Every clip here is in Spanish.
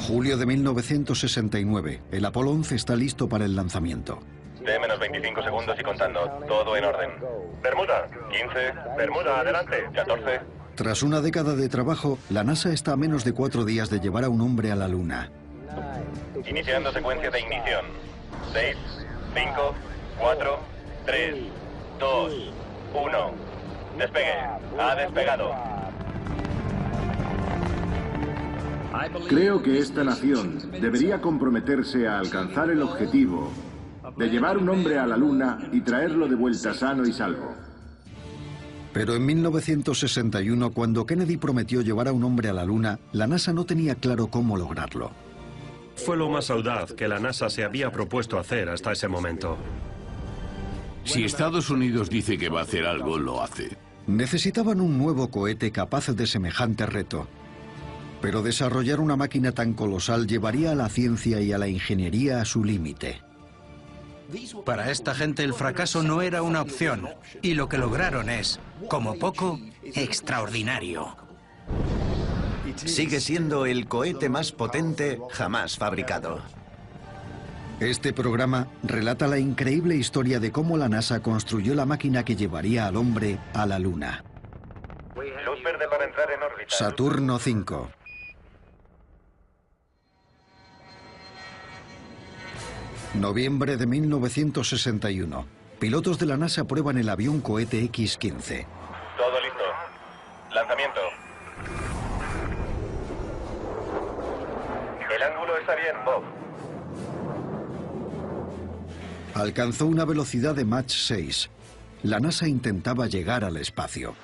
Julio de 1969. El Apolo 11 está listo para el lanzamiento. T-menos 25 segundos y contando. Todo en orden. Bermuda, 15. Bermuda, adelante. 14. Tras una década de trabajo, la NASA está a menos de 4 días de llevar a un hombre a la Luna. Iniciando secuencia de ignición. 6, 5, 4, 3, 2, 1. Despegue. Ha despegado. Creo que esta nación debería comprometerse a alcanzar el objetivo de llevar un hombre a la Luna y traerlo de vuelta sano y salvo. Pero en 1961, cuando Kennedy prometió llevar a un hombre a la Luna, la NASA no tenía claro cómo lograrlo. Fue lo más audaz que la NASA se había propuesto hacer hasta ese momento. Si Estados Unidos dice que va a hacer algo, lo hace. Necesitaban un nuevo cohete capaz de semejante reto. Pero desarrollar una máquina tan colosal llevaría a la ciencia y a la ingeniería a su límite. Para esta gente el fracaso no era una opción, y lo que lograron es, como poco, extraordinario. Sigue siendo el cohete más potente jamás fabricado. Este programa relata la increíble historia de cómo la NASA construyó la máquina que llevaría al hombre a la Luna. Luz verde para entrar en órbita. Saturno V. Noviembre de 1961. Pilotos de la NASA prueban el avión cohete X-15. Todo listo. Lanzamiento. El ángulo está bien, Bob. Alcanzó una velocidad de Mach 6. La NASA intentaba llegar al espacio.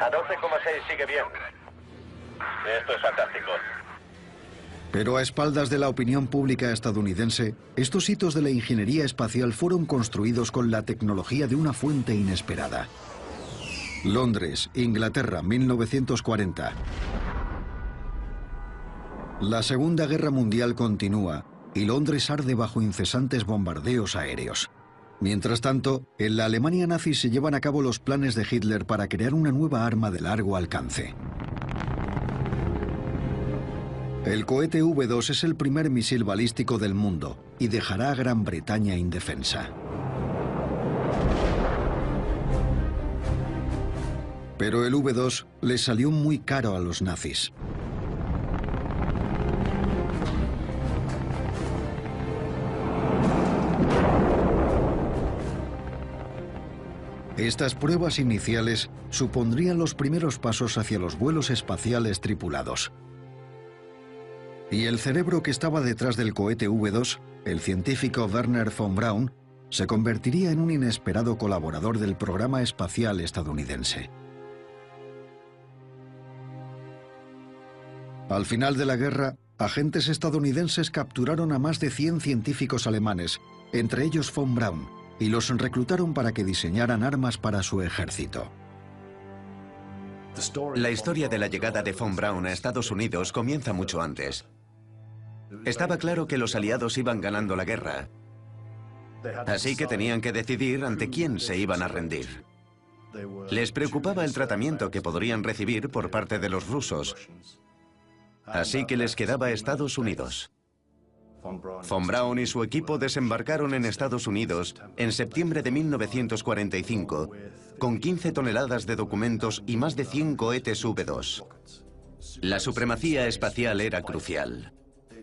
A 12,6 sigue bien. Esto es fantástico. Pero a espaldas de la opinión pública estadounidense, estos hitos de la ingeniería espacial fueron construidos con la tecnología de una fuente inesperada. Londres, Inglaterra, 1940. La Segunda Guerra Mundial continúa y Londres arde bajo incesantes bombardeos aéreos. Mientras tanto, en la Alemania nazi se llevan a cabo los planes de Hitler para crear una nueva arma de largo alcance. El cohete V2 es el primer misil balístico del mundo y dejará a Gran Bretaña indefensa. Pero el V2 les salió muy caro a los nazis. Estas pruebas iniciales supondrían los primeros pasos hacia los vuelos espaciales tripulados. Y el cerebro que estaba detrás del cohete V2, el científico Wernher von Braun, se convertiría en un inesperado colaborador del programa espacial estadounidense. Al final de la guerra, agentes estadounidenses capturaron a más de 100 científicos alemanes, entre ellos von Braun, y los reclutaron para que diseñaran armas para su ejército. La historia de la llegada de von Braun a Estados Unidos comienza mucho antes. Estaba claro que los aliados iban ganando la guerra, así que tenían que decidir ante quién se iban a rendir. Les preocupaba el tratamiento que podrían recibir por parte de los rusos, así que les quedaba Estados Unidos. Von Braun y su equipo desembarcaron en Estados Unidos en septiembre de 1945 con 15 toneladas de documentos y más de 100 cohetes V2. La supremacía espacial era crucial.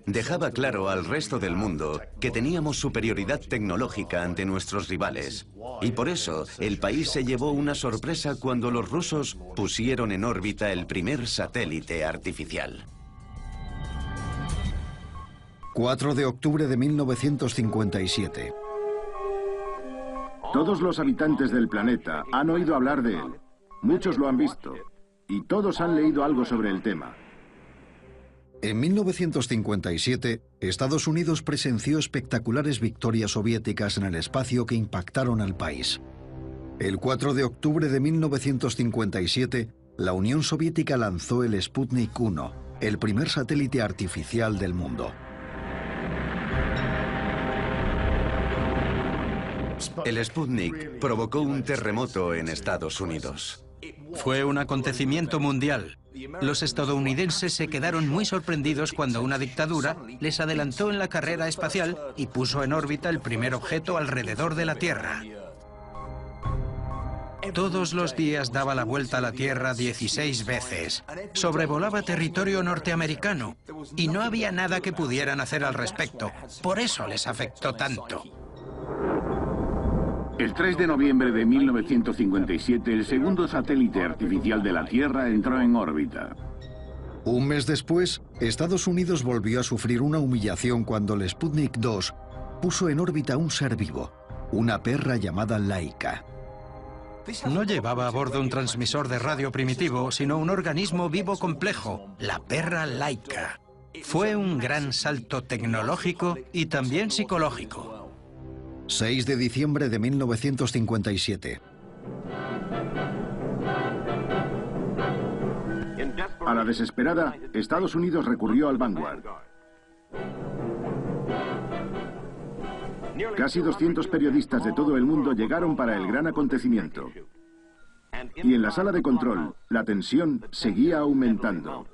Dejaba claro al resto del mundo que teníamos superioridad tecnológica ante nuestros rivales. Y por eso, el país se llevó una sorpresa cuando los rusos pusieron en órbita el primer satélite artificial. 4 de octubre de 1957. Todos los habitantes del planeta han oído hablar de él. Muchos lo han visto. Y todos han leído algo sobre el tema. En 1957, Estados Unidos presenció espectaculares victorias soviéticas en el espacio que impactaron al país. El 4 de octubre de 1957, la Unión Soviética lanzó el Sputnik 1, el primer satélite artificial del mundo. El Sputnik provocó un terremoto en Estados Unidos. Fue un acontecimiento mundial. Los estadounidenses se quedaron muy sorprendidos cuando una dictadura les adelantó en la carrera espacial y puso en órbita el primer objeto alrededor de la Tierra. Todos los días daba la vuelta a la Tierra 16 veces. Sobrevolaba territorio norteamericano y no había nada que pudieran hacer al respecto. Por eso les afectó tanto. El 3 de noviembre de 1957, el segundo satélite artificial de la Tierra entró en órbita. Un mes después, Estados Unidos volvió a sufrir una humillación cuando el Sputnik 2 puso en órbita un ser vivo, una perra llamada Laika. No llevaba a bordo un transmisor de radio primitivo, sino un organismo vivo complejo, la perra Laika. Fue un gran salto tecnológico y también psicológico. 6 de diciembre de 1957. A la desesperada, Estados Unidos recurrió al Vanguard. Casi 200 periodistas de todo el mundo llegaron para el gran acontecimiento. Y en la sala de control, la tensión seguía aumentando.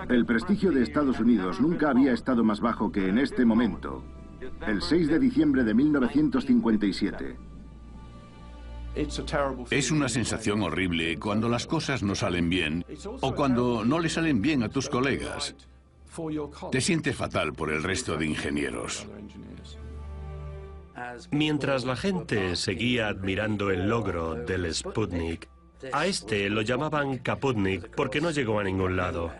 El prestigio de Estados Unidos nunca había estado más bajo que en este momento, el 6 de diciembre de 1957. Es una sensación horrible cuando las cosas no salen bien o cuando no le salen bien a tus colegas. Te sientes fatal por el resto de ingenieros. Mientras la gente seguía admirando el logro del Sputnik, a este lo llamaban Kaputnik porque no llegó a ningún lado.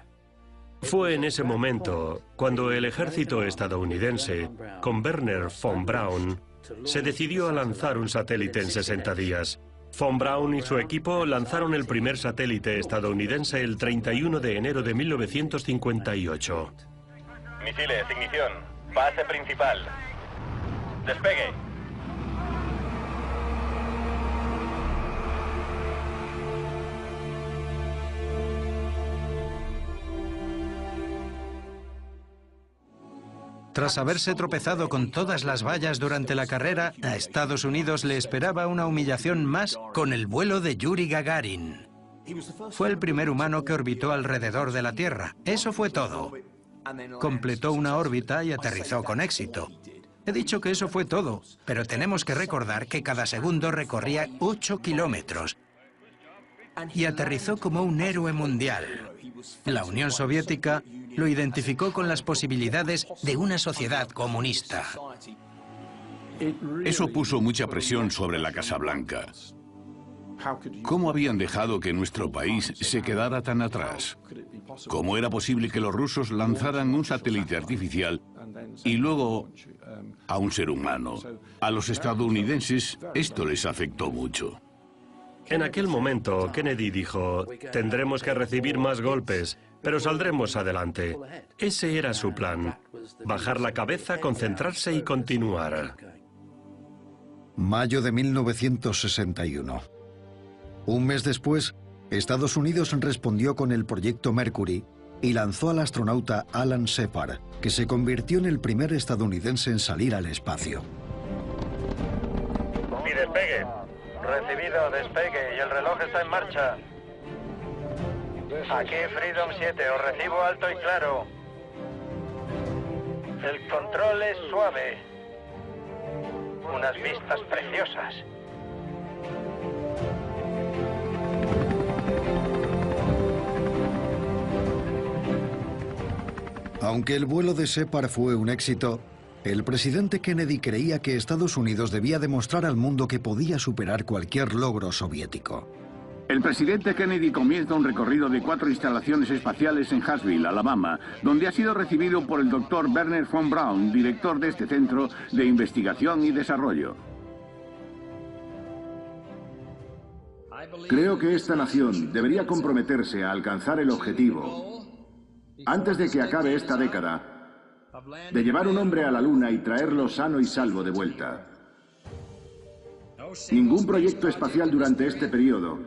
Fue en ese momento cuando el ejército estadounidense, con Wernher von Braun, se decidió a lanzar un satélite en 60 días. Von Braun y su equipo lanzaron el primer satélite estadounidense el 31 de enero de 1958. Misiles, ignición. Base principal. Despegue. Tras haberse tropezado con todas las vallas durante la carrera, a Estados Unidos le esperaba una humillación más con el vuelo de Yuri Gagarin. Fue el primer humano que orbitó alrededor de la Tierra. Eso fue todo. Completó una órbita y aterrizó con éxito. He dicho que eso fue todo, pero tenemos que recordar que cada segundo recorría 8 kilómetros y aterrizó como un héroe mundial. La Unión Soviética lo identificó con las posibilidades de una sociedad comunista. Eso puso mucha presión sobre la Casa Blanca. ¿Cómo habían dejado que nuestro país se quedara tan atrás? ¿Cómo era posible que los rusos lanzaran un satélite artificial y luego a un ser humano? A los estadounidenses esto les afectó mucho. En aquel momento, Kennedy dijo, tendremos que recibir más golpes, pero saldremos adelante. Ese era su plan. Bajar la cabeza, concentrarse y continuar. Mayo de 1961. Un mes después, Estados Unidos respondió con el proyecto Mercury y lanzó al astronauta Alan Shepard, que se convirtió en el primer estadounidense en salir al espacio. Y despegue. Recibido, despegue y el reloj está en marcha. Aquí Freedom 7, os recibo alto y claro. El control es suave. Unas vistas preciosas. Aunque el vuelo de Shepard fue un éxito, el presidente Kennedy creía que Estados Unidos debía demostrar al mundo que podía superar cualquier logro soviético. El presidente Kennedy comienza un recorrido de 4 instalaciones espaciales en Huntsville, Alabama, donde ha sido recibido por el doctor Wernher von Braun, director de este centro de investigación y desarrollo. Creo que esta nación debería comprometerse a alcanzar el objetivo antes de que acabe esta década de llevar un hombre a la Luna y traerlo sano y salvo de vuelta. Ningún proyecto espacial durante este periodo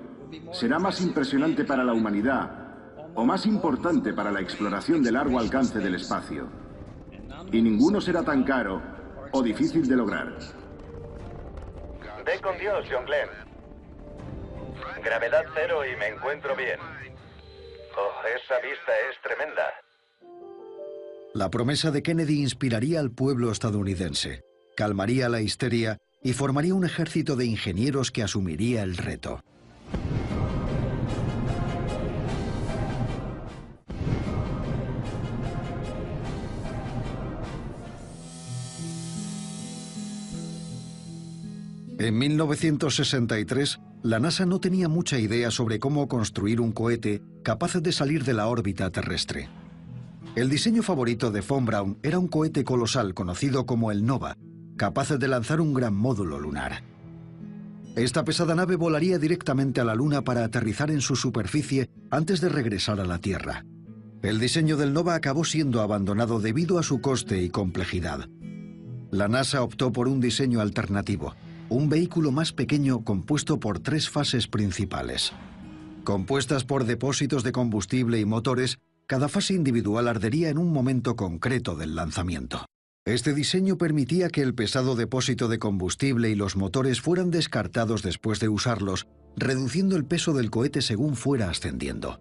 será más impresionante para la humanidad o más importante para la exploración de largo alcance del espacio. Y ninguno será tan caro o difícil de lograr. Ve con Dios, John Glenn. Gravedad cero y me encuentro bien. Oh, esa vista es tremenda. La promesa de Kennedy inspiraría al pueblo estadounidense, calmaría la histeria y formaría un ejército de ingenieros que asumiría el reto. En 1963, la NASA no tenía mucha idea sobre cómo construir un cohete capaz de salir de la órbita terrestre. El diseño favorito de Von Braun era un cohete colosal conocido como el Nova, capaz de lanzar un gran módulo lunar. Esta pesada nave volaría directamente a la Luna para aterrizar en su superficie antes de regresar a la Tierra. El diseño del Nova acabó siendo abandonado debido a su coste y complejidad. La NASA optó por un diseño alternativo, un vehículo más pequeño compuesto por 3 fases principales. Compuestas por depósitos de combustible y motores, cada fase individual ardería en un momento concreto del lanzamiento. Este diseño permitía que el pesado depósito de combustible y los motores fueran descartados después de usarlos, reduciendo el peso del cohete según fuera ascendiendo.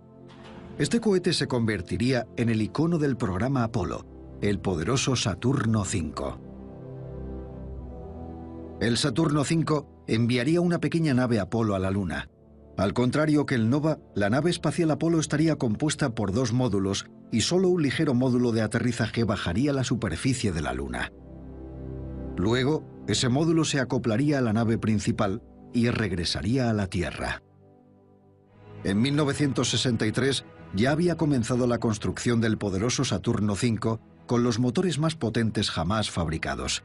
Este cohete se convertiría en el icono del programa Apolo, el poderoso Saturno V. El Saturno V enviaría una pequeña nave Apolo a la Luna. Al contrario que el Nova, la nave espacial Apolo estaría compuesta por 2 módulos y solo un ligero módulo de aterrizaje bajaría a la superficie de la Luna. Luego, ese módulo se acoplaría a la nave principal y regresaría a la Tierra. En 1963 ya había comenzado la construcción del poderoso Saturno V con los motores más potentes jamás fabricados.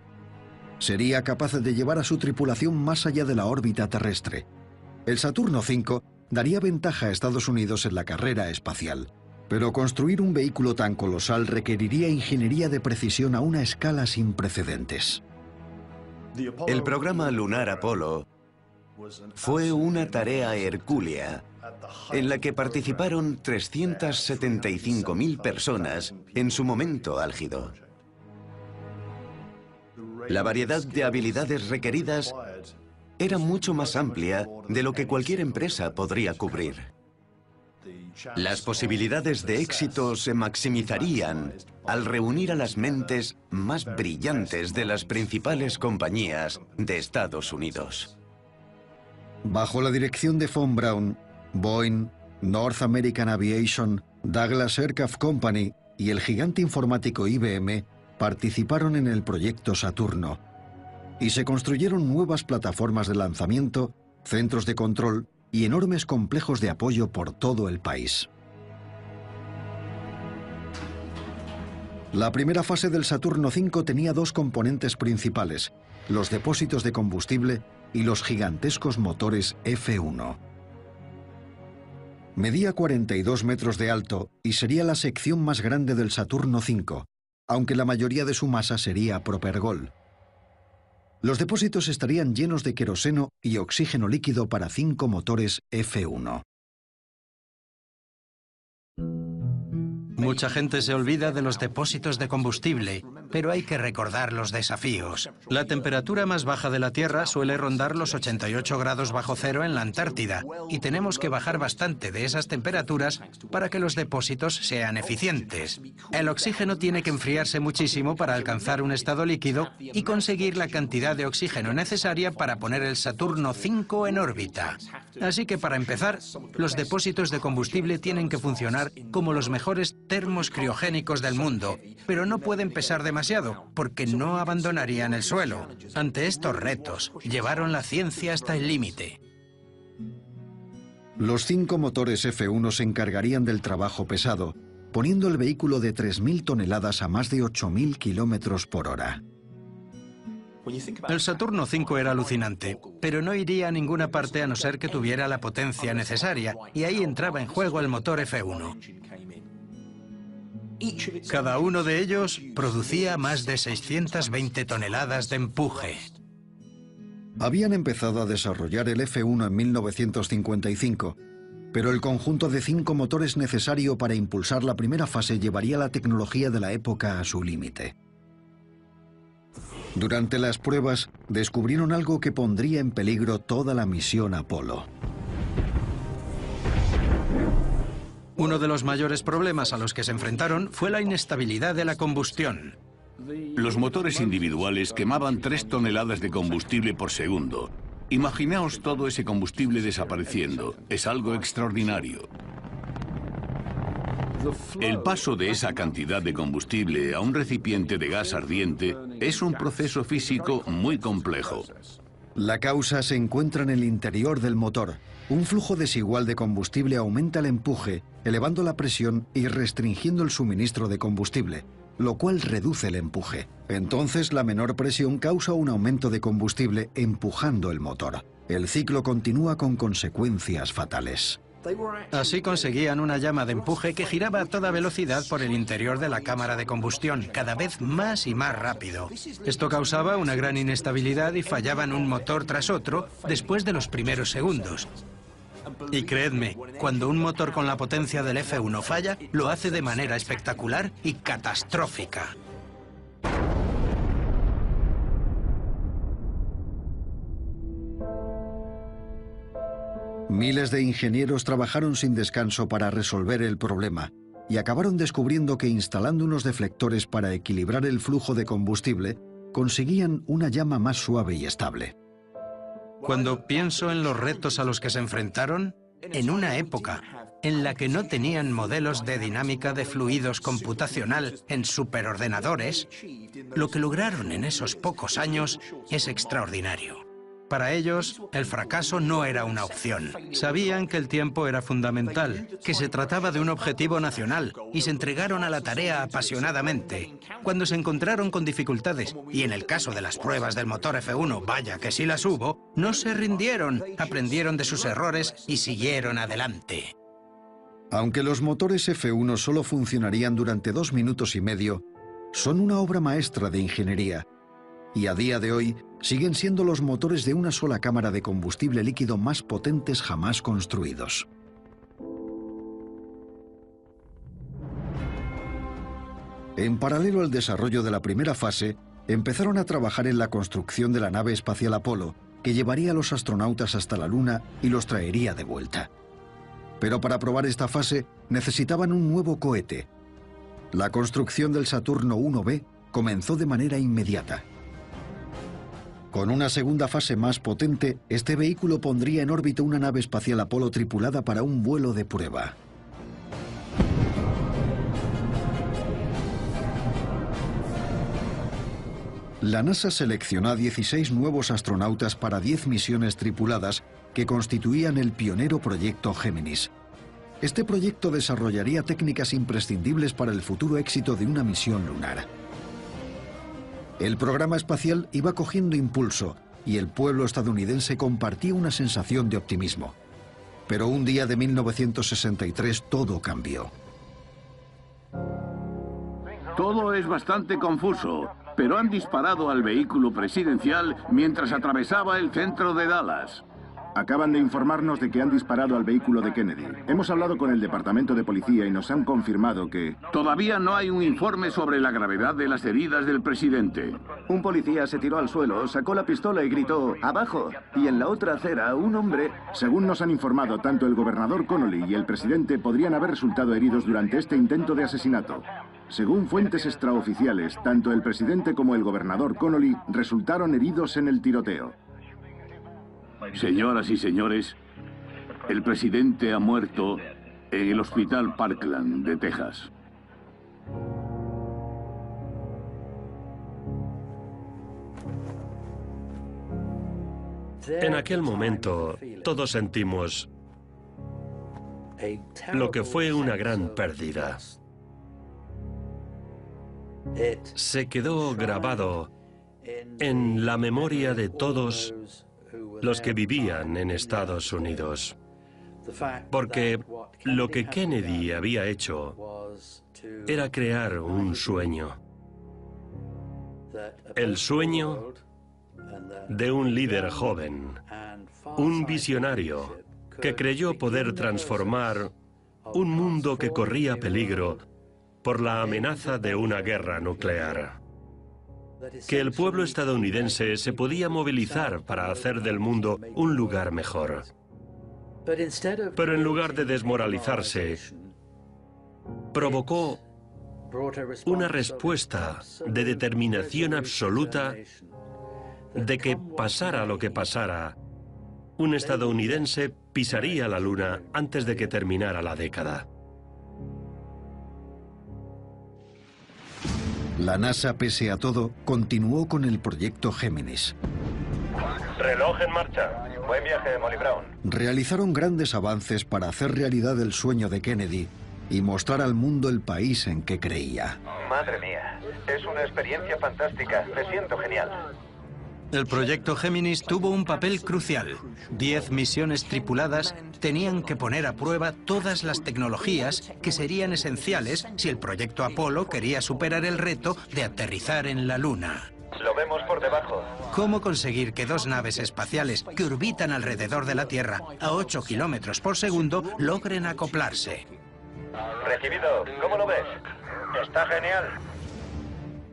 Sería capaz de llevar a su tripulación más allá de la órbita terrestre. El Saturno V daría ventaja a Estados Unidos en la carrera espacial, pero construir un vehículo tan colosal requeriría ingeniería de precisión a una escala sin precedentes. El programa lunar Apolo fue una tarea hercúlea en la que participaron 375.000 personas en su momento álgido. La variedad de habilidades requeridas era mucho más amplia de lo que cualquier empresa podría cubrir. Las posibilidades de éxito se maximizarían al reunir a las mentes más brillantes de las principales compañías de Estados Unidos. Bajo la dirección de Von Braun, Boeing, North American Aviation, Douglas Aircraft Company y el gigante informático IBM participaron en el proyecto Saturno y se construyeron nuevas plataformas de lanzamiento, centros de control y enormes complejos de apoyo por todo el país. La primera fase del Saturno V tenía 2 componentes principales, los depósitos de combustible y los gigantescos motores F-1. Medía 42 metros de alto y sería la sección más grande del Saturno V, aunque la mayoría de su masa sería propergol. Los depósitos estarían llenos de queroseno y oxígeno líquido para 5 motores F-1. Mucha gente se olvida de los depósitos de combustible, pero hay que recordar los desafíos. La temperatura más baja de la Tierra suele rondar los 88 grados bajo cero en la Antártida, y tenemos que bajar bastante de esas temperaturas para que los depósitos sean eficientes. El oxígeno tiene que enfriarse muchísimo para alcanzar un estado líquido y conseguir la cantidad de oxígeno necesaria para poner el Saturno V en órbita. Así que para empezar, los depósitos de combustible tienen que funcionar como los mejores termos criogénicos del mundo, pero no pueden pesar demasiado, porque no abandonarían el suelo. Ante estos retos, llevaron la ciencia hasta el límite. Los 5 motores F-1 se encargarían del trabajo pesado, poniendo el vehículo de 3.000 toneladas a más de 8.000 kilómetros por hora. El Saturno V era alucinante, pero no iría a ninguna parte a no ser que tuviera la potencia necesaria, y ahí entraba en juego el motor F-1. Cada uno de ellos producía más de 620 toneladas de empuje. Habían empezado a desarrollar el F1 en 1955, pero el conjunto de 5 motores necesario para impulsar la primera fase llevaría la tecnología de la época a su límite. Durante las pruebas, descubrieron algo que pondría en peligro toda la misión Apolo. Uno de los mayores problemas a los que se enfrentaron fue la inestabilidad de la combustión. Los motores individuales quemaban 3 toneladas de combustible por segundo. Imaginaos todo ese combustible desapareciendo. Es algo extraordinario. El paso de esa cantidad de combustible a un recipiente de gas ardiente es un proceso físico muy complejo. La causa se encuentra en el interior del motor. Un flujo desigual de combustible aumenta el empuje, elevando la presión y restringiendo el suministro de combustible, lo cual reduce el empuje. Entonces, la menor presión causa un aumento de combustible empujando el motor. El ciclo continúa con consecuencias fatales. Así conseguían una llama de empuje que giraba a toda velocidad por el interior de la cámara de combustión, cada vez más y más rápido. Esto causaba una gran inestabilidad y fallaban un motor tras otro después de los primeros segundos. Y creedme, cuando un motor con la potencia del F1 falla, lo hace de manera espectacular y catastrófica. Miles de ingenieros trabajaron sin descanso para resolver el problema y acabaron descubriendo que instalando unos deflectores para equilibrar el flujo de combustible, conseguían una llama más suave y estable. Cuando pienso en los retos a los que se enfrentaron, en una época en la que no tenían modelos de dinámica de fluidos computacional en superordenadores, lo que lograron en esos pocos años es extraordinario. Para ellos, el fracaso no era una opción. Sabían que el tiempo era fundamental, que se trataba de un objetivo nacional, y se entregaron a la tarea apasionadamente. Cuando se encontraron con dificultades, y en el caso de las pruebas del motor F1, vaya que sí las hubo, no se rindieron, aprendieron de sus errores y siguieron adelante. Aunque los motores F1 solo funcionarían durante 2 minutos y medio, son una obra maestra de ingeniería. Y a día de hoy siguen siendo los motores de una sola cámara de combustible líquido más potentes jamás construidos. En paralelo al desarrollo de la primera fase, empezaron a trabajar en la construcción de la nave espacial Apolo, que llevaría a los astronautas hasta la Luna y los traería de vuelta. Pero para probar esta fase necesitaban un nuevo cohete. La construcción del Saturno 1B comenzó de manera inmediata. Con una segunda fase más potente, este vehículo pondría en órbita una nave espacial Apolo tripulada para un vuelo de prueba. La NASA seleccionó a 16 nuevos astronautas para 10 misiones tripuladas que constituían el pionero proyecto Géminis. Este proyecto desarrollaría técnicas imprescindibles para el futuro éxito de una misión lunar. El programa espacial iba cogiendo impulso y el pueblo estadounidense compartía una sensación de optimismo. Pero un día de 1963 todo cambió. Todo es bastante confuso, pero han disparado al vehículo presidencial mientras atravesaba el centro de Dallas. Acaban de informarnos de que han disparado al vehículo de Kennedy. Hemos hablado con el departamento de policía y nos han confirmado que... Todavía no hay un informe sobre la gravedad de las heridas del presidente. Un policía se tiró al suelo, sacó la pistola y gritó ¡abajo! Y en la otra acera un hombre... Según nos han informado, tanto el gobernador Connolly y el presidente podrían haber resultado heridos durante este intento de asesinato. Según fuentes extraoficiales, tanto el presidente como el gobernador Connolly resultaron heridos en el tiroteo. Señoras y señores, el presidente ha muerto en el Hospital Parkland de Texas. En aquel momento, todos sentimos lo que fue una gran pérdida. Se quedó grabado en la memoria de todos los que vivían en Estados Unidos. Porque lo que Kennedy había hecho era crear un sueño. El sueño de un líder joven, un visionario que creyó poder transformar un mundo que corría peligro por la amenaza de una guerra nuclear. Que el pueblo estadounidense se podía movilizar para hacer del mundo un lugar mejor. Pero en lugar de desmoralizarse, provocó una respuesta de determinación absoluta de que pasara lo que pasara, un estadounidense pisaría la Luna antes de que terminara la década. La NASA, pese a todo, continuó con el proyecto Géminis. Reloj en marcha. Buen viaje, Molly Brown. Realizaron grandes avances para hacer realidad el sueño de Kennedy y mostrar al mundo el país en que creía. Madre mía, es una experiencia fantástica. Me siento genial. El proyecto Géminis tuvo un papel crucial. 10 misiones tripuladas tenían que poner a prueba todas las tecnologías que serían esenciales si el proyecto Apolo quería superar el reto de aterrizar en la Luna. Lo vemos por debajo. ¿Cómo conseguir que dos naves espaciales que orbitan alrededor de la Tierra a 8 kilómetros por segundo logren acoplarse? Recibido. ¿Cómo lo ves? Está genial.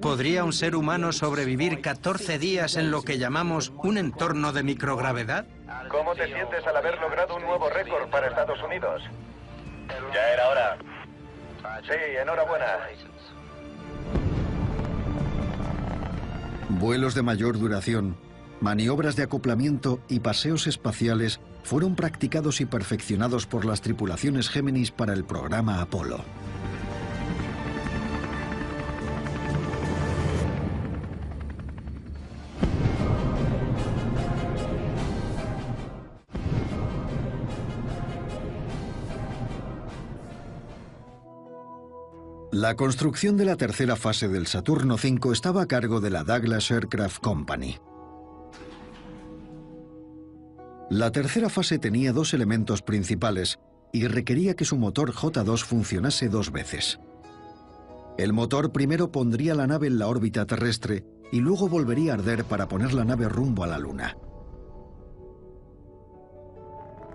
¿Podría un ser humano sobrevivir 14 días en lo que llamamos un entorno de microgravedad? ¿Cómo te sientes al haber logrado un nuevo récord para Estados Unidos? Ya era hora. Sí, enhorabuena. Vuelos de mayor duración, maniobras de acoplamiento y paseos espaciales fueron practicados y perfeccionados por las tripulaciones Géminis para el programa Apolo. La construcción de la tercera fase del Saturno V estaba a cargo de la Douglas Aircraft Company. La tercera fase tenía dos elementos principales y requería que su motor J2 funcionase dos veces. El motor primero pondría la nave en la órbita terrestre y luego volvería a arder para poner la nave rumbo a la Luna.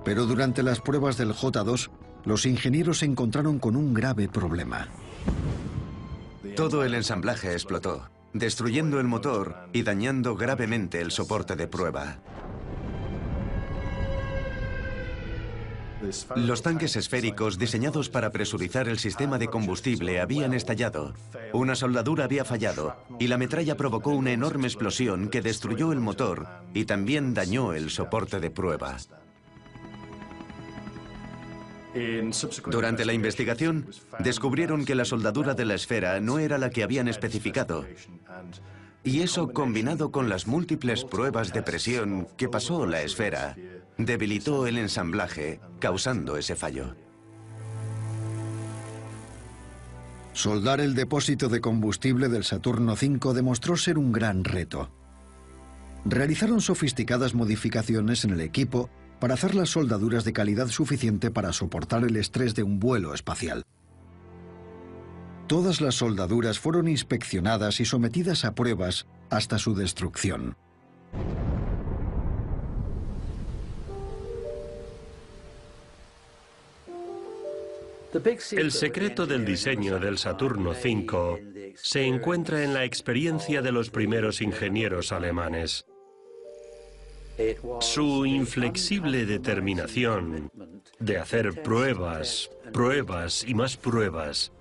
Pero durante las pruebas del J2, los ingenieros se encontraron con un grave problema. Todo el ensamblaje explotó, destruyendo el motor y dañando gravemente el soporte de prueba. Los tanques esféricos diseñados para presurizar el sistema de combustible habían estallado. Una soldadura había fallado y la metralla provocó una enorme explosión que destruyó el motor y también dañó el soporte de prueba. Durante la investigación, descubrieron que la soldadura de la esfera no era la que habían especificado. Y eso, combinado con las múltiples pruebas de presión que pasó la esfera, debilitó el ensamblaje, causando ese fallo. Soldar el depósito de combustible del Saturno V demostró ser un gran reto. Realizaron sofisticadas modificaciones en el equipo para hacer las soldaduras de calidad suficiente para soportar el estrés de un vuelo espacial. Todas las soldaduras fueron inspeccionadas y sometidas a pruebas hasta su destrucción. El secreto del diseño del Saturno V se encuentra en la experiencia de los primeros ingenieros alemanes. Su inflexible determinación de hacer pruebas, pruebas y más pruebas,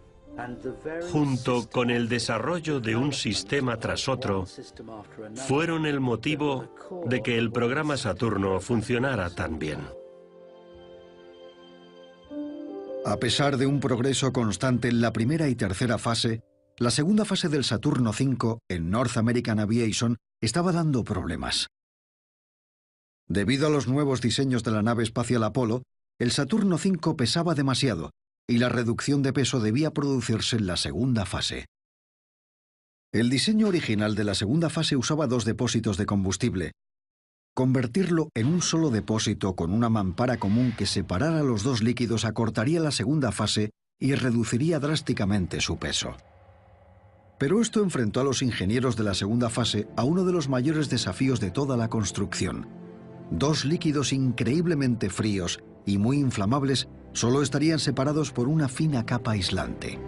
junto con el desarrollo de un sistema tras otro, fueron el motivo de que el programa Saturno funcionara tan bien. A pesar de un progreso constante en la primera y tercera fase, la segunda fase del Saturno V en North American Aviation estaba dando problemas. Debido a los nuevos diseños de la nave espacial Apolo, el Saturno V pesaba demasiado y la reducción de peso debía producirse en la segunda fase. El diseño original de la segunda fase usaba dos depósitos de combustible, Convertirlo en un solo depósito con una mampara común que separara los dos líquidos acortaría la segunda fase y reduciría drásticamente su peso. Pero esto enfrentó a los ingenieros de la segunda fase a uno de los mayores desafíos de toda la construcción. Dos líquidos increíblemente fríos y muy inflamables solo estarían separados por una fina capa aislante.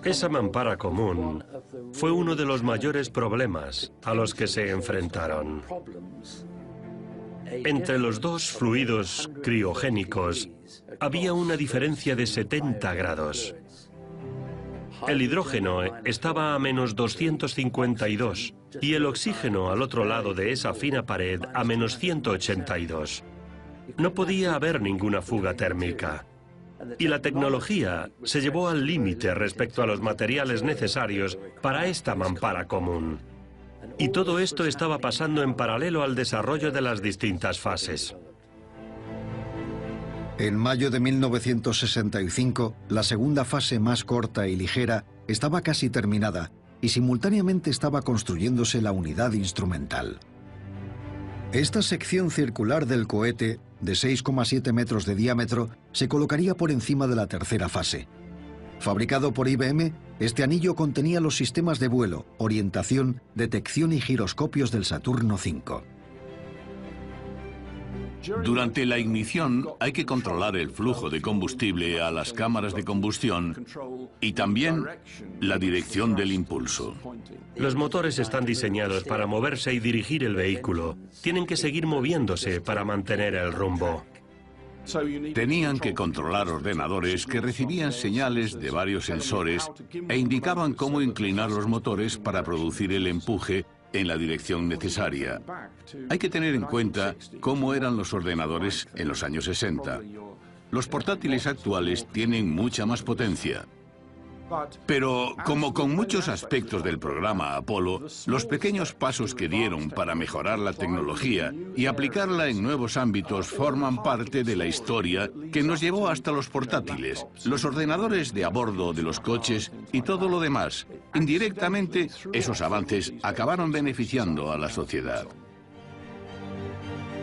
Esa mampara común fue uno de los mayores problemas a los que se enfrentaron. Entre los dos fluidos criogénicos había una diferencia de 70 grados. El hidrógeno estaba a menos 252 y el oxígeno al otro lado de esa fina pared a menos 182. No podía haber ninguna fuga térmica. Y la tecnología se llevó al límite respecto a los materiales necesarios para esta mampara común. Y todo esto estaba pasando en paralelo al desarrollo de las distintas fases. En mayo de 1965, la segunda fase más corta y ligera estaba casi terminada y simultáneamente estaba construyéndose la unidad instrumental. Esta sección circular del cohete, de 6,7 metros de diámetro, se colocaría por encima de la tercera fase. Fabricado por IBM, este anillo contenía los sistemas de vuelo, orientación, detección y giroscopios del Saturno V. Durante la ignición hay que controlar el flujo de combustible a las cámaras de combustión y también la dirección del impulso. Los motores están diseñados para moverse y dirigir el vehículo. Tienen que seguir moviéndose para mantener el rumbo. Tenían que controlar ordenadores que recibían señales de varios sensores e indicaban cómo inclinar los motores para producir el empuje en la dirección necesaria. Hay que tener en cuenta cómo eran los ordenadores en los años 60. Los portátiles actuales tienen mucha más potencia. Pero, como con muchos aspectos del programa Apolo, los pequeños pasos que dieron para mejorar la tecnología y aplicarla en nuevos ámbitos forman parte de la historia que nos llevó hasta los portátiles, los ordenadores de a bordo de los coches y todo lo demás. Indirectamente, esos avances acabaron beneficiando a la sociedad.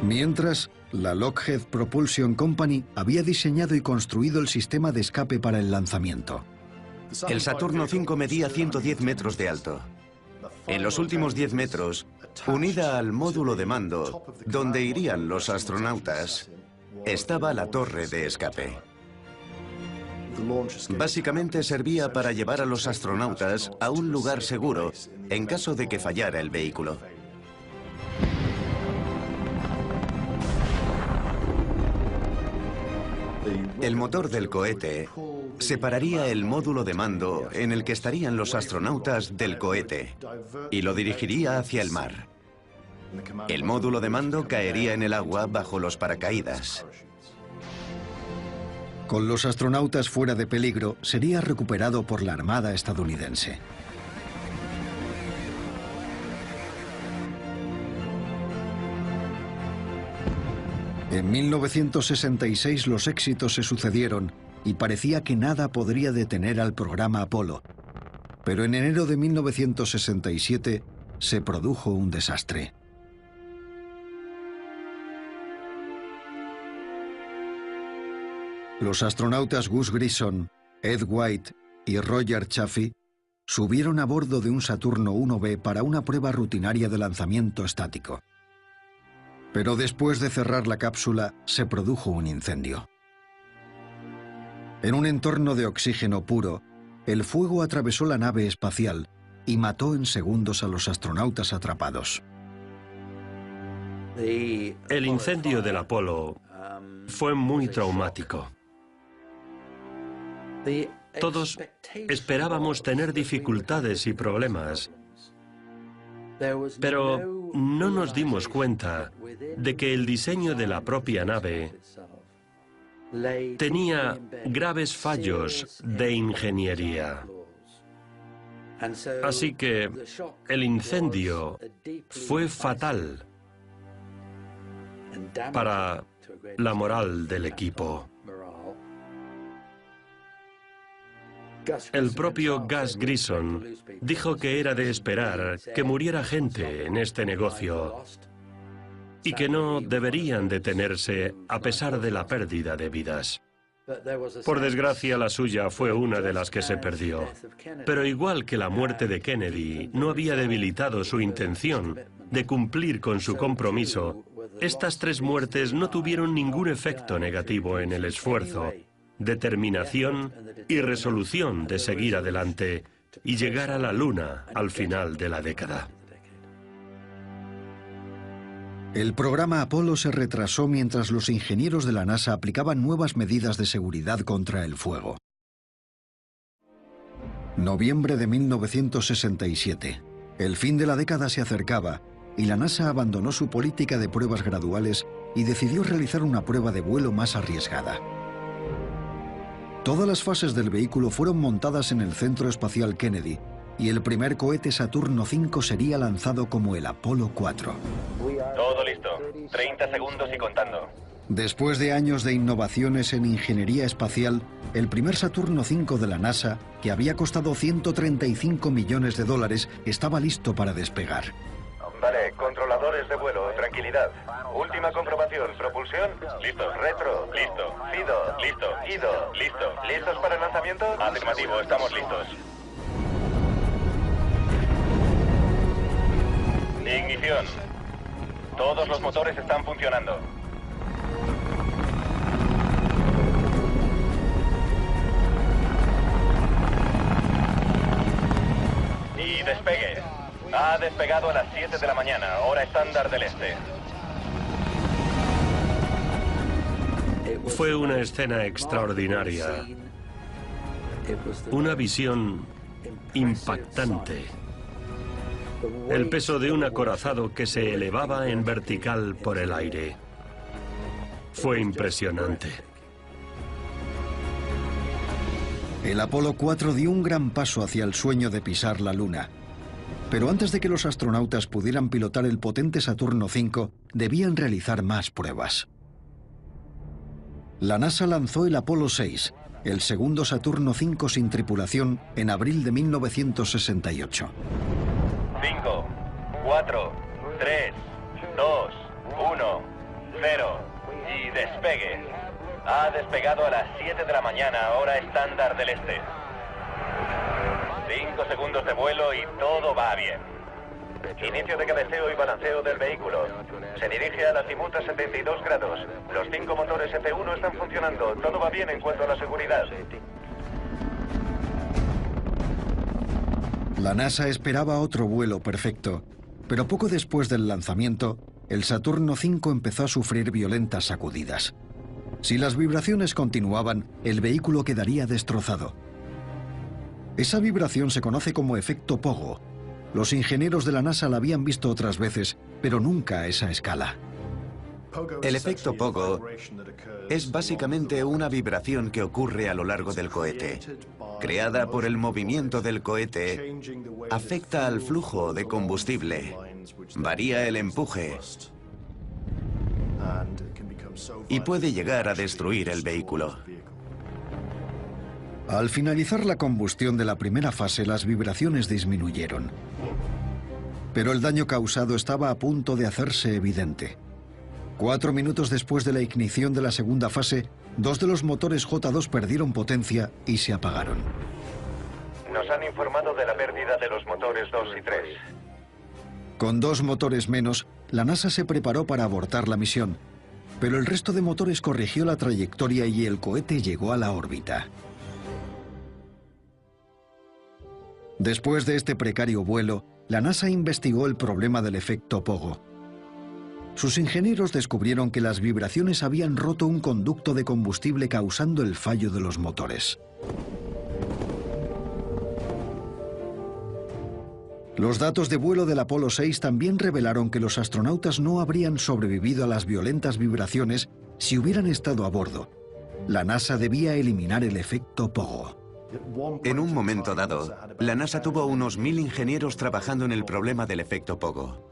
Mientras, la Lockheed Propulsion Company había diseñado y construido el sistema de escape para el lanzamiento. El Saturno V medía 110 metros de alto. En los últimos 10 metros, unida al módulo de mando, donde irían los astronautas, estaba la torre de escape. Básicamente servía para llevar a los astronautas a un lugar seguro en caso de que fallara el vehículo. El motor del cohete separaría el módulo de mando en el que estarían los astronautas del cohete y lo dirigiría hacia el mar. El módulo de mando caería en el agua bajo los paracaídas. Con los astronautas fuera de peligro, sería recuperado por la Armada estadounidense. En 1966 los éxitos se sucedieron y parecía que nada podría detener al programa Apolo. Pero en enero de 1967 se produjo un desastre. Los astronautas Gus Grissom, Ed White y Roger Chaffee subieron a bordo de un Saturno 1B para una prueba rutinaria de lanzamiento estático. Pero después de cerrar la cápsula, se produjo un incendio. En un entorno de oxígeno puro, el fuego atravesó la nave espacial y mató en segundos a los astronautas atrapados. El incendio del Apolo fue muy traumático. Todos esperábamos tener dificultades y problemas, pero no nos dimos cuenta de que el diseño de la propia nave tenía graves fallos de ingeniería. Así que el incendio fue fatal para la moral del equipo. El propio Gus Grissom dijo que era de esperar que muriera gente en este negocio y que no deberían detenerse a pesar de la pérdida de vidas. Por desgracia, la suya fue una de las que se perdió. Pero igual que la muerte de Kennedy no había debilitado su intención de cumplir con su compromiso, estas 3 muertes no tuvieron ningún efecto negativo en el esfuerzo, determinación y resolución de seguir adelante y llegar a la Luna al final de la década. El programa Apolo se retrasó mientras los ingenieros de la NASA aplicaban nuevas medidas de seguridad contra el fuego. Noviembre de 1967. El fin de la década se acercaba y la NASA abandonó su política de pruebas graduales y decidió realizar una prueba de vuelo más arriesgada. Todas las fases del vehículo fueron montadas en el Centro Espacial Kennedy y el primer cohete Saturno V sería lanzado como el Apolo 4. Todo listo. 30 segundos y contando. Después de años de innovaciones en ingeniería espacial, el primer Saturno V de la NASA, que había costado $135 millones, estaba listo para despegar. Vale, controladores de vuelo, tranquilidad. Última comprobación, propulsión, listo, retro, listo, FIDO, listo, IDO, listo. ¿Listos para el lanzamiento? Afirmativo, estamos listos. Ignición. Todos los motores están funcionando. Y despegue. Ha despegado a las 7 de la mañana, hora estándar del este. Fue una escena extraordinaria. Una visión impactante. El peso de un acorazado que se elevaba en vertical por el aire. Fue impresionante. El Apolo 4 dio un gran paso hacia el sueño de pisar la Luna. Pero antes de que los astronautas pudieran pilotar el potente Saturno V, debían realizar más pruebas. La NASA lanzó el Apolo 6, el segundo Saturno V sin tripulación, en abril de 1968. 5, 4, 3, 2, 1, 0. Y despegue. Ha despegado a las 7 de la mañana, hora estándar del este. 5 segundos de vuelo y todo va bien. Inicio de cabeceo y balanceo del vehículo. Se dirige al azimut a 72 grados. Los 5 motores F1 están funcionando. Todo va bien en cuanto a la seguridad. La NASA esperaba otro vuelo perfecto, pero poco después del lanzamiento, el Saturno V empezó a sufrir violentas sacudidas. Si las vibraciones continuaban, el vehículo quedaría destrozado. Esa vibración se conoce como efecto Pogo. Los ingenieros de la NASA la habían visto otras veces, pero nunca a esa escala. El efecto Pogo es básicamente una vibración que ocurre a lo largo del cohete. Creada por el movimiento del cohete, afecta al flujo de combustible, varía el empuje y puede llegar a destruir el vehículo. Al finalizar la combustión de la primera fase, las vibraciones disminuyeron. Pero el daño causado estaba a punto de hacerse evidente. 4 minutos después de la ignición de la segunda fase, 2 de los motores J2 perdieron potencia y se apagaron. Nos han informado de la pérdida de los motores 2 y 3. Con 2 motores menos, la NASA se preparó para abortar la misión, pero el resto de motores corrigió la trayectoria y el cohete llegó a la órbita. Después de este precario vuelo, la NASA investigó el problema del efecto Pogo. Sus ingenieros descubrieron que las vibraciones habían roto un conducto de combustible causando el fallo de los motores. Los datos de vuelo del Apolo 6 también revelaron que los astronautas no habrían sobrevivido a las violentas vibraciones si hubieran estado a bordo. La NASA debía eliminar el efecto Pogo. En un momento dado, la NASA tuvo unos 1000 ingenieros trabajando en el problema del efecto Pogo.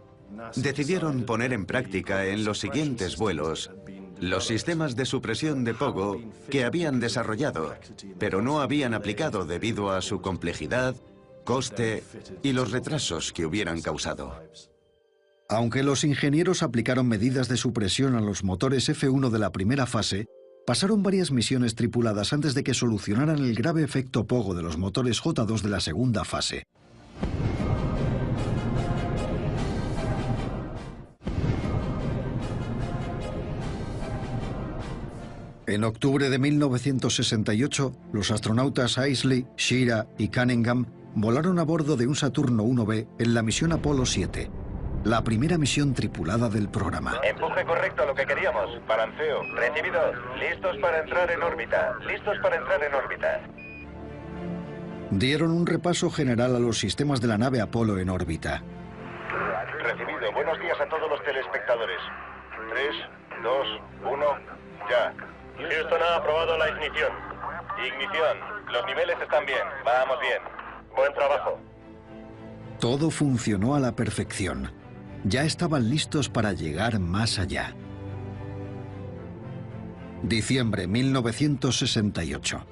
Decidieron poner en práctica en los siguientes vuelos Los sistemas de supresión de pogo que habían desarrollado, pero no habían aplicado debido a su complejidad, coste y los retrasos que hubieran causado. Aunque los ingenieros aplicaron medidas de supresión a los motores F1 de la primera fase, pasaron varias misiones tripuladas antes de que solucionaran el grave efecto pogo de los motores J2 de la segunda fase. En octubre de 1968, los astronautas Isley, Shira y Cunningham volaron a bordo de un Saturno 1B en la misión Apolo 7, la primera misión tripulada del programa. Empuje correcto, lo que queríamos. Balanceo. Recibido. Listos para entrar en órbita. Listos para entrar en órbita. Dieron un repaso general a los sistemas de la nave Apolo en órbita. Recibido. Buenos días a todos los telespectadores. 3, 2, 1, ya. Houston ha aprobado la ignición. Ignición. Los niveles están bien. Vamos bien. Buen trabajo. Todo funcionó a la perfección. Ya estaban listos para llegar más allá. Diciembre 1968.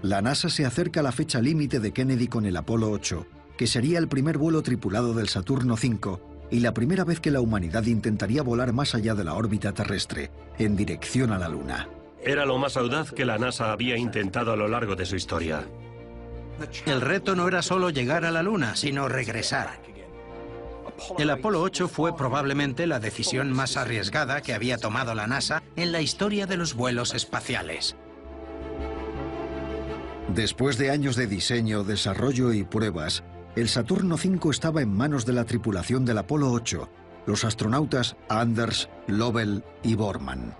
La NASA se acerca a la fecha límite de Kennedy con el Apolo 8, que sería el primer vuelo tripulado del Saturno V y la primera vez que la humanidad intentaría volar más allá de la órbita terrestre, en dirección a la Luna. Era lo más audaz que la NASA había intentado a lo largo de su historia. El reto no era solo llegar a la Luna, sino regresar. El Apolo 8 fue probablemente la decisión más arriesgada que había tomado la NASA en la historia de los vuelos espaciales. Después de años de diseño, desarrollo y pruebas, el Saturno V estaba en manos de la tripulación del Apolo 8, los astronautas Anders, Lovell y Borman.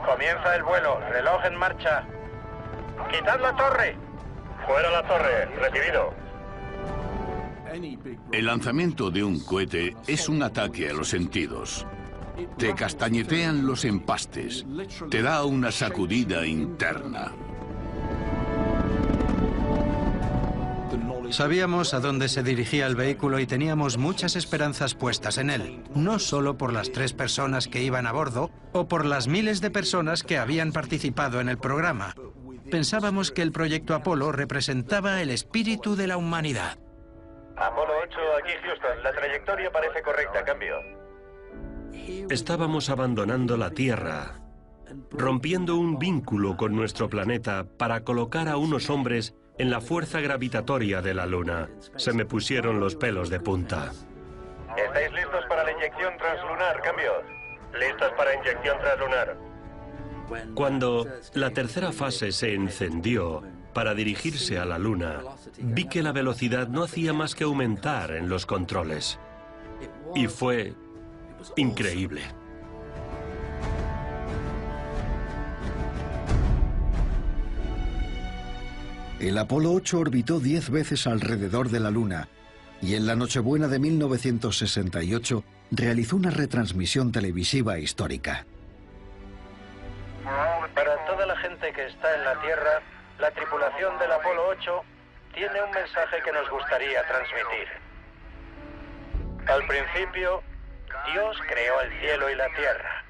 Comienza el vuelo. Reloj en marcha. ¡Quitad la torre! Fuera la torre. Recibido. El lanzamiento de un cohete es un ataque a los sentidos. Te castañetean los empastes. Te da una sacudida interna. Sabíamos a dónde se dirigía el vehículo y teníamos muchas esperanzas puestas en él, no solo por las 3 personas que iban a bordo o por las miles de personas que habían participado en el programa. Pensábamos que el proyecto Apolo representaba el espíritu de la humanidad. Apolo 8, aquí Houston. La trayectoria parece correcta. Cambio. Estábamos abandonando la Tierra, rompiendo un vínculo con nuestro planeta para colocar a unos hombres en la fuerza gravitatoria de la Luna. Se me pusieron los pelos de punta. ¿Estáis listos para la inyección translunar? Cambio. Listos para inyección translunar. Cuando la tercera fase se encendió para dirigirse a la Luna, vi que la velocidad no hacía más que aumentar en los controles. Y fue increíble. El Apolo 8 orbitó 10 veces alrededor de la Luna y en la Nochebuena de 1968 realizó una retransmisión televisiva histórica. Para toda la gente que está en la Tierra, la tripulación del Apolo 8 tiene un mensaje que nos gustaría transmitir. Al principio, Dios creó el cielo y la tierra.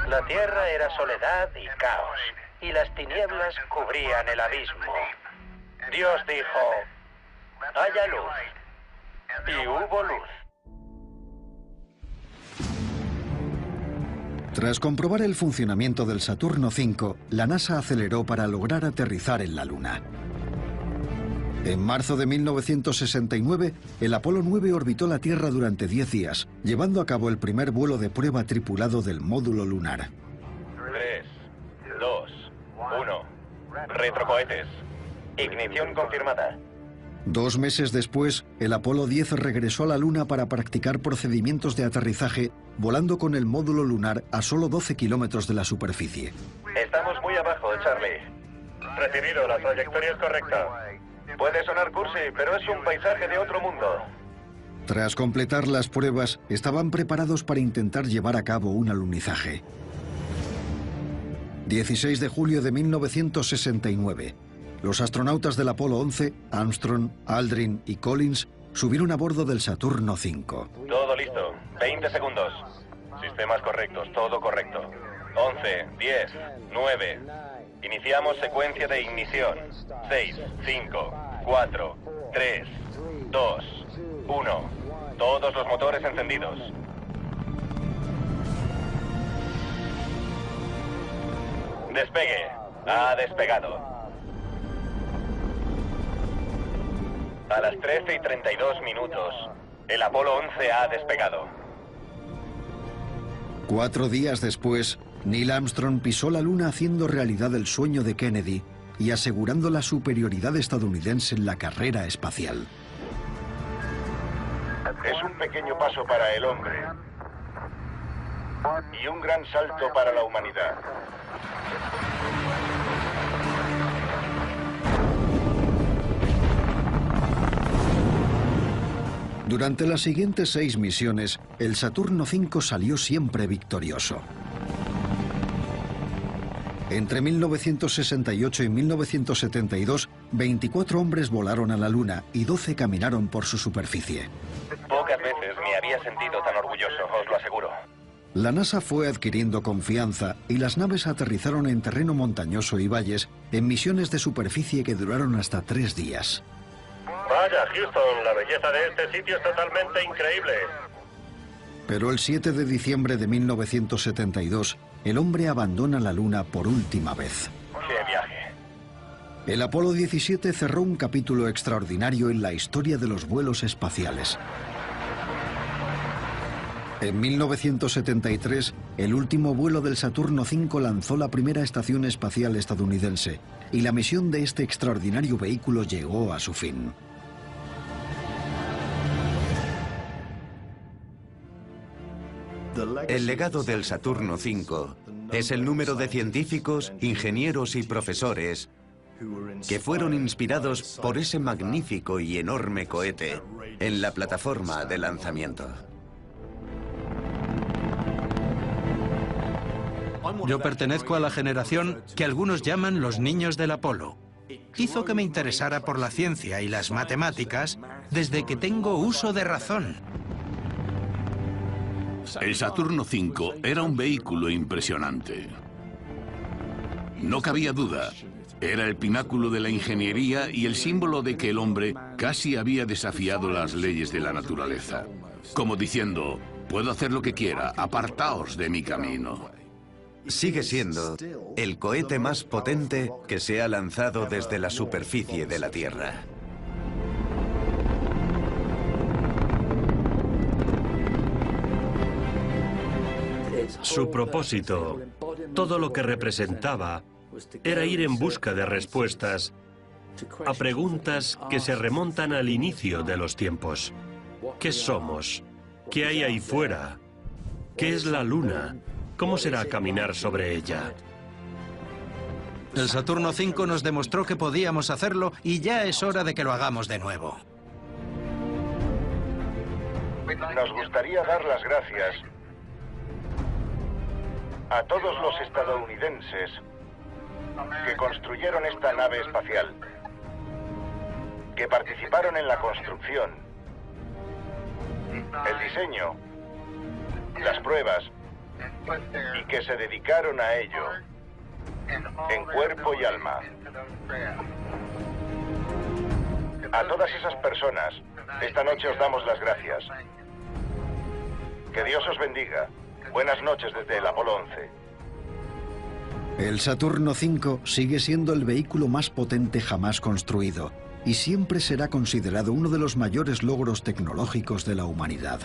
La tierra era soledad y caos, y las tinieblas cubrían el abismo. Dios dijo, haya luz, y hubo luz. Tras comprobar el funcionamiento del Saturno V, la NASA aceleró para lograr aterrizar en la Luna. En marzo de 1969, el Apolo 9 orbitó la Tierra durante 10 días, llevando a cabo el primer vuelo de prueba tripulado del módulo lunar. 3, 2, 1. Retrocohetes. Ignición confirmada. 2 meses después, el Apolo 10 regresó a la Luna para practicar procedimientos de aterrizaje, volando con el módulo lunar a solo 12 kilómetros de la superficie. Estamos muy abajo, Charlie. Recibido, la trayectoria es correcta. Puede sonar cursi, pero es un paisaje de otro mundo. Tras completar las pruebas, estaban preparados para intentar llevar a cabo un alunizaje. 16 de julio de 1969. Los astronautas del Apolo 11, Armstrong, Aldrin y Collins, subieron a bordo del Saturno V. Todo listo. 20 segundos. Sistemas correctos, todo correcto. 11, 10, 9. Iniciamos secuencia de ignición. 6, 5, 4, 3, 2, 1. Todos los motores encendidos. Despegue. Ha despegado. A las 13:32, el Apolo 11 ha despegado. 4 días después, Neil Armstrong pisó la Luna haciendo realidad el sueño de Kennedy y asegurando la superioridad estadounidense en la carrera espacial. Es un pequeño paso para el hombre y un gran salto para la humanidad. Durante las siguientes 6 misiones, el Saturno V salió siempre victorioso. Entre 1968 y 1972, 24 hombres volaron a la Luna y 12 caminaron por su superficie. Pocas veces me había sentido tan orgulloso, os lo aseguro. La NASA fue adquiriendo confianza y las naves aterrizaron en terreno montañoso y valles en misiones de superficie que duraron hasta 3 días. Vaya, Houston, la belleza de este sitio es totalmente increíble. Pero el 7 de diciembre de 1972, el hombre abandona la Luna por última vez. ¡Qué viaje! El Apolo 17 cerró un capítulo extraordinario en la historia de los vuelos espaciales. En 1973, el último vuelo del Saturno V lanzó la primera estación espacial estadounidense, y la misión de este extraordinario vehículo llegó a su fin. El legado del Saturno V es el número de científicos, ingenieros y profesores que fueron inspirados por ese magnífico y enorme cohete en la plataforma de lanzamiento. Yo pertenezco a la generación que algunos llaman los niños del Apolo. Hizo que me interesara por la ciencia y las matemáticas desde que tengo uso de razón. El Saturno V era un vehículo impresionante. No cabía duda. Era el pináculo de la ingeniería y el símbolo de que el hombre casi había desafiado las leyes de la naturaleza. Como diciendo, puedo hacer lo que quiera, apartaos de mi camino. Sigue siendo el cohete más potente que se ha lanzado desde la superficie de la Tierra. Su propósito, todo lo que representaba, era ir en busca de respuestas a preguntas que se remontan al inicio de los tiempos. ¿Qué somos? ¿Qué hay ahí fuera? ¿Qué es la Luna? ¿Cómo será caminar sobre ella? El Saturno V nos demostró que podíamos hacerlo y ya es hora de que lo hagamos de nuevo. Nos gustaría dar las gracias a todos los estadounidenses que construyeron esta nave espacial, que participaron en la construcción, el diseño, las pruebas y que se dedicaron a ello en cuerpo y alma. A todas esas personas, esta noche os damos las gracias. Que Dios os bendiga. Buenas noches desde el Apolo 11. El Saturno V sigue siendo el vehículo más potente jamás construido y siempre será considerado uno de los mayores logros tecnológicos de la humanidad.